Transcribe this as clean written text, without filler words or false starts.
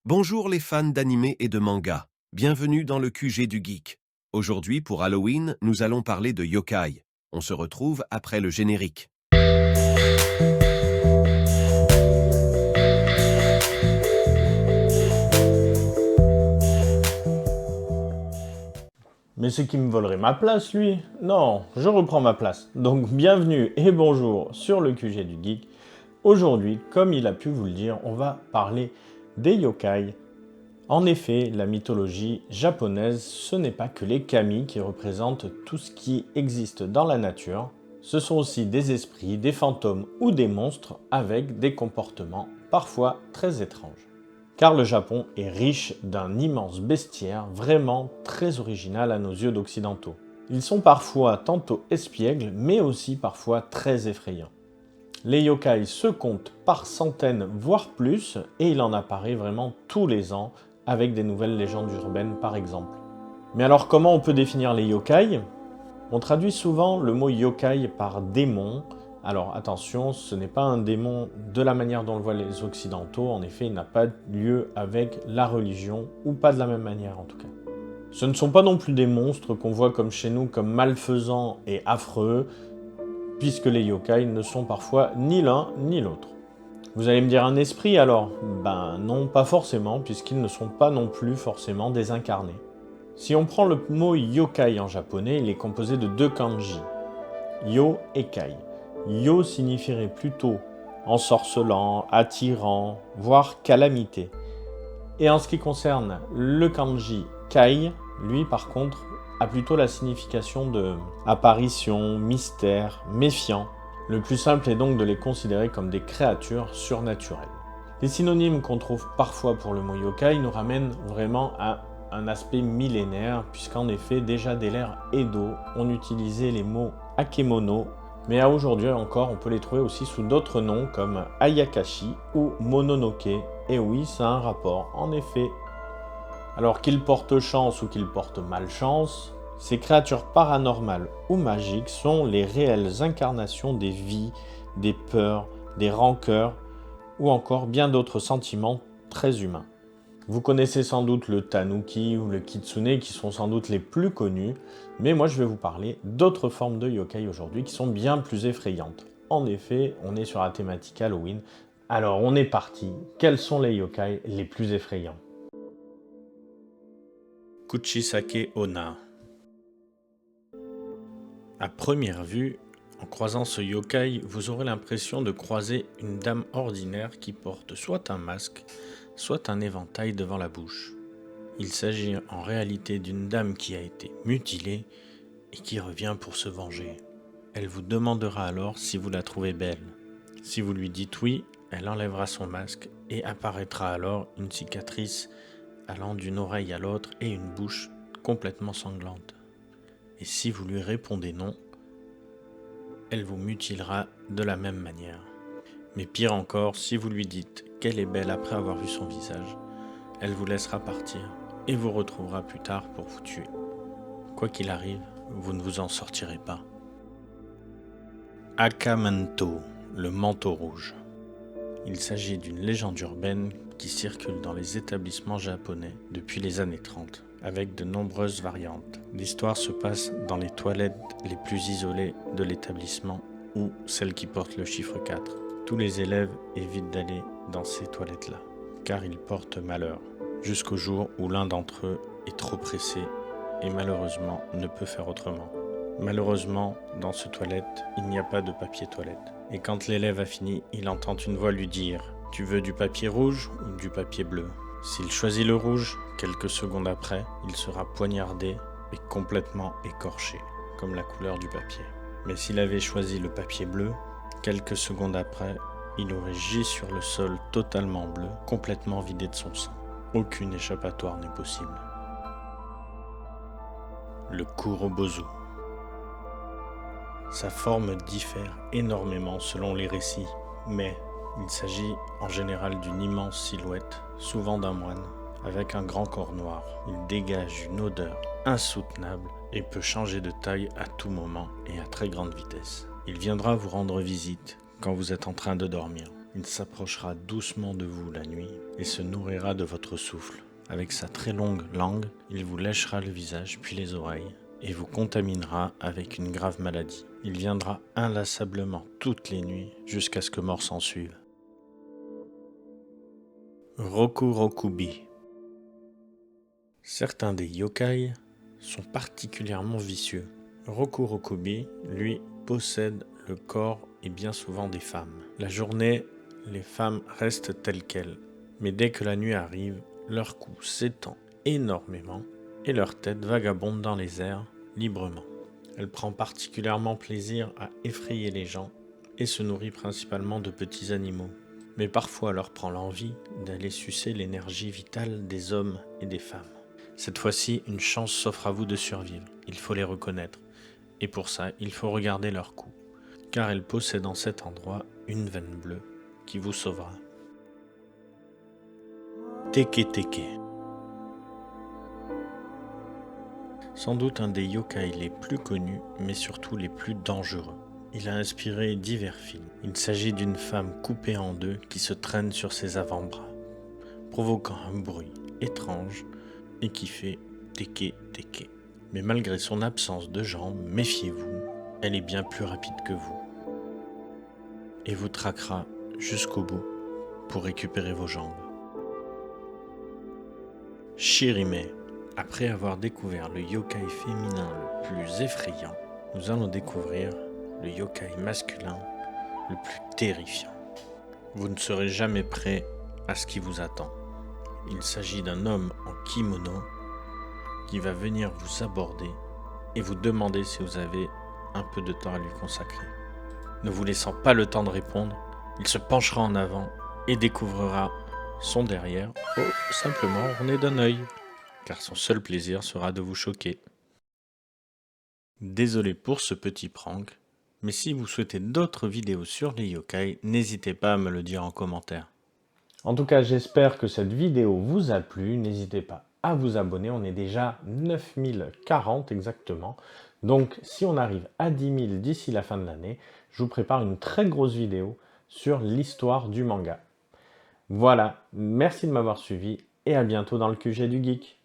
Bonjour les fans d'anime et de manga, bienvenue dans le QG du Geek. Aujourd'hui pour Halloween, nous allons parler de yokai. On se retrouve après le générique. Mais c'est qui me volerait ma place, lui? Non, je reprends ma place. Donc bienvenue et bonjour sur le QG du Geek. Aujourd'hui, comme il a pu vous le dire, on va parler des yokai. En effet, la mythologie japonaise, ce n'est pas que les kami qui représentent tout ce qui existe dans la nature. Ce sont aussi des esprits, des fantômes ou des monstres avec des comportements parfois très étranges. Car le Japon est riche d'un immense bestiaire vraiment très original à nos yeux d'occidentaux. Ils sont parfois tantôt espiègles, mais aussi parfois très effrayants. Les yokai se comptent par centaines, voire plus, et il en apparaît vraiment tous les ans, avec des nouvelles légendes urbaines par exemple. Mais alors comment on peut définir les yokai? On traduit souvent le mot yokai par démon. Alors attention, ce n'est pas un démon de la manière dont le voient les occidentaux, en effet il n'a pas lieu avec la religion, ou pas de la même manière en tout cas. Ce ne sont pas non plus des monstres qu'on voit comme chez nous comme malfaisants et affreux, puisque les yokai ne sont parfois ni l'un ni l'autre. Vous allez me dire un esprit alors? Ben non, pas forcément, puisqu'ils ne sont pas non plus forcément désincarnés. Si on prend le mot yokai en japonais, il est composé de deux kanji, yo et kai. Yo signifierait plutôt ensorcelant, attirant, voire calamité. Et en ce qui concerne le kanji kai, lui par contre, a plutôt la signification de apparition, mystère, méfiant. Le plus simple est donc de les considérer comme des créatures surnaturelles. Les synonymes qu'on trouve parfois pour le mot yokai nous ramènent vraiment à un aspect millénaire, puisqu'en effet, déjà dès l'ère Edo, on utilisait les mots akemono, mais à aujourd'hui encore, on peut les trouver aussi sous d'autres noms comme ayakashi ou mononoke, et oui, ça a un rapport, en effet. Alors qu'ils portent chance ou qu'ils portent malchance, ces créatures paranormales ou magiques sont les réelles incarnations des vies, des peurs, des rancœurs, ou encore bien d'autres sentiments très humains. Vous connaissez sans doute le tanuki ou le kitsune qui sont sans doute les plus connus, mais moi je vais vous parler d'autres formes de yokai aujourd'hui qui sont bien plus effrayantes. En effet, on est sur la thématique Halloween. Alors on est parti, quels sont les yokai les plus effrayants? Kuchisake Onna. À première vue, en croisant ce yokai, vous aurez l'impression de croiser une dame ordinaire qui porte soit un masque, soit un éventail devant la bouche. Il s'agit en réalité d'une dame qui a été mutilée et qui revient pour se venger. Elle vous demandera alors si vous la trouvez belle. Si vous lui dites oui, elle enlèvera son masque et apparaîtra alors une cicatrice allant d'une oreille à l'autre et une bouche complètement sanglante. Et si vous lui répondez non, elle vous mutilera de la même manière. Mais pire encore, si vous lui dites qu'elle est belle après avoir vu son visage, elle vous laissera partir et vous retrouvera plus tard pour vous tuer. Quoi qu'il arrive, vous ne vous en sortirez pas. Akamanto, le manteau rouge. Il s'agit d'une légende urbaine qui circule dans les établissements japonais depuis les années 30, avec de nombreuses variantes. L'histoire se passe dans les toilettes les plus isolées de l'établissement ou celles qui portent le chiffre 4. Tous les élèves évitent d'aller dans ces toilettes-là, car ils portent malheur, jusqu'au jour où l'un d'entre eux est trop pressé et malheureusement ne peut faire autrement. Malheureusement, dans ce toilette, il n'y a pas de papier toilette. Et quand l'élève a fini, il entend une voix lui dire « Tu veux du papier rouge ou du papier bleu ?» S'il choisit le rouge, quelques secondes après, il sera poignardé et complètement écorché, comme la couleur du papier. Mais s'il avait choisi le papier bleu, quelques secondes après, il aurait gis sur le sol totalement bleu, complètement vidé de son sang. Aucune échappatoire n'est possible. Le Kurobozu. Sa forme diffère énormément selon les récits, mais il s'agit en général d'une immense silhouette, souvent d'un moine, avec un grand corps noir. Il dégage une odeur insoutenable et peut changer de taille à tout moment et à très grande vitesse. Il viendra vous rendre visite quand vous êtes en train de dormir. Il s'approchera doucement de vous la nuit et se nourrira de votre souffle. Avec sa très longue langue, il vous lèchera le visage puis les oreilles et vous contaminera avec une grave maladie. Il viendra inlassablement toutes les nuits jusqu'à ce que mort s'en suive. Rokurokubi. Certains des yokai sont particulièrement vicieux. Rokurokubi, lui, possède le corps et bien souvent des femmes. La journée, les femmes restent telles quelles, mais dès que la nuit arrive, leur cou s'étend énormément et leur tête vagabonde dans les airs librement. Elle prend particulièrement plaisir à effrayer les gens et se nourrit principalement de petits animaux. Mais parfois leur prend l'envie d'aller sucer l'énergie vitale des hommes et des femmes. Cette fois-ci, une chance s'offre à vous de survivre. Il faut les reconnaître. Et pour ça, il faut regarder leur cou, car elles possèdent en cet endroit une veine bleue qui vous sauvera. Teke Teke. Sans doute un des yokai les plus connus, mais surtout les plus dangereux. Il a inspiré divers films. Il s'agit d'une femme coupée en deux qui se traîne sur ses avant-bras, provoquant un bruit étrange et qui fait Teke Teke. Mais malgré son absence de jambes, méfiez-vous, elle est bien plus rapide que vous. Et vous traquera jusqu'au bout pour récupérer vos jambes. Shirime. Après avoir découvert le yokai féminin le plus effrayant, nous allons découvrir le yokai masculin le plus terrifiant. Vous ne serez jamais prêt à ce qui vous attend. Il s'agit d'un homme en kimono qui va venir vous aborder et vous demander si vous avez un peu de temps à lui consacrer. Ne vous laissant pas le temps de répondre, il se penchera en avant et découvrira son derrière, simplement orné d'un œil, car son seul plaisir sera de vous choquer. Désolé pour ce petit prank, mais si vous souhaitez d'autres vidéos sur les yokai, n'hésitez pas à me le dire en commentaire. En tout cas, j'espère que cette vidéo vous a plu. N'hésitez pas à vous abonner. On est déjà 9040 exactement. Donc, si on arrive à 10 000 d'ici la fin de l'année, je vous prépare une très grosse vidéo sur l'histoire du manga. Voilà, merci de m'avoir suivi et à bientôt dans le QG du Geek.